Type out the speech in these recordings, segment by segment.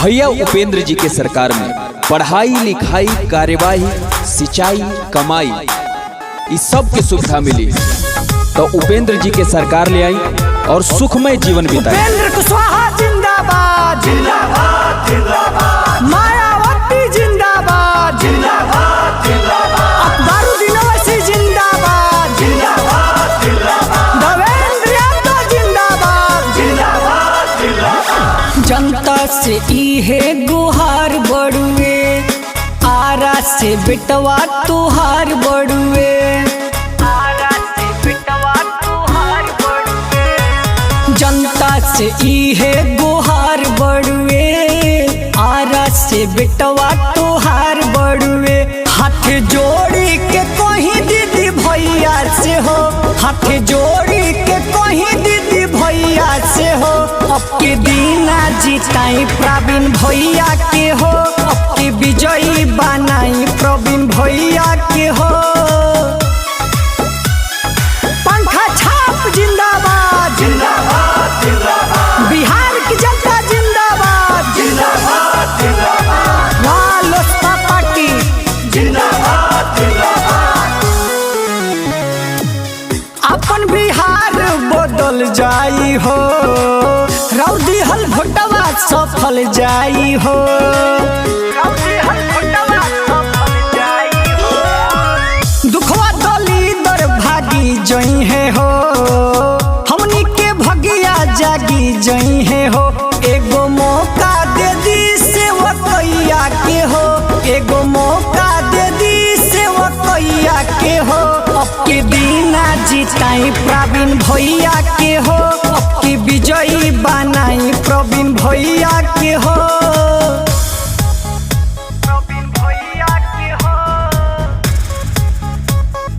भैया उपेंद्र जी के सरकार में पढ़ाई लिखाई कार्यवाही सिंचाई कमाई इस सब की सुविधा मिली तो उपेंद्र जी के सरकार ले आई और सुखमय जीवन बिताई। उपेंद्र कुशवाहा जिंदाबाद जिंदाबाद जिंदाबाद, मायावती जिंदाबाद जिंदाबाद जिंदाबाद, अकबरुद्दीन ओवैसी जिंदाबाद जिंदाबाद जिंदाबाद, देवेंद्र यादव जिंदाबाद जिंदाबाद जिंदाबाद। जनता से इहे गुहार बड़ुए, आरा से बेटवा तुहार बड़ुए, जनता से इहे गुहार बड़ुए, आरा से बेटवा तुहार बड़ुए। हाथ जोड़ी के कहीं दीदी भैया से हो, हाथ जोड़ी के कहीं दीदी भैया से हो, अब के दीना जिताई प्रवीण भैया के हो, अब के विजयी बनाई प्रवीण भैया के हो। पंखा छाप जिंदाबाद जिंदाबाद जिंदाबाद, बिहार की जनता जिंदाबाद जिंदाबाद जिंदाबाद, लोजपा पार्टी जिंदाबाद जिंदाबाद। अपन बिहार बदल जाई हो, रौदी हल भोटवा सफल जाई हो, रौदी हल भोटवा सफल जाई हो। दुखवा दली दर भागी जई है हो, हमनी के भगिया जागी जई है हो। एगो मौका दे दी सेवकैया के हो, एगो मौका दे दी सेवकैया के हो, अब के दीना जिताई प्रवीण भैया के हो, अब के विजयी बनाई प्रवीण भैया के हो, प्रवीण भैया के हो,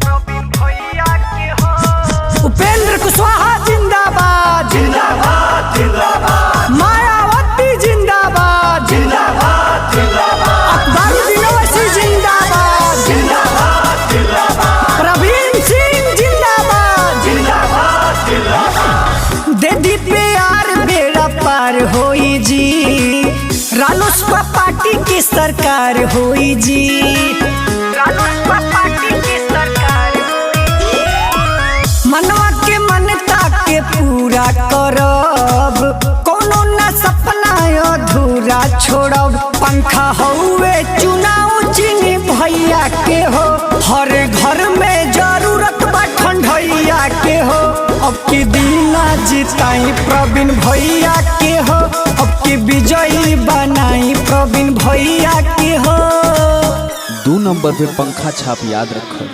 प्रवीण भैया के हो। उपेंद्र कुशवाहा जिंदाबाद जिंदाबाद जिंदाबाद, मायावती जिंदाबाद जिंदाबाद जिंदाबाद, अकबरुद्दीन ओवैसी जिंदाबाद जिंदाबाद जिंदाबाद, प्रवीण सिंह जिंदाबाद जिंदाबाद जिंदाबाद। दे दी प्यार बेड़ा पार होई जी, रालोसपा पार्टी की सरकार होई जी, रालोसपा पार्टी की सरकार होई जी। मनवा के मनता के पूरा करब, कोनो ना सपना अधूरा छोड़ब। पंखा हौवे चुनाव चिन्ह भैया के हो, हर घर में जरूरत बा ठंडैया के हो, अब की दीना जिताई प्रवीण भैया के हो, अब की विजयी बनाई प्रवीण भैया के हो। 2 नंबर पे पंखा छाप याद रखो।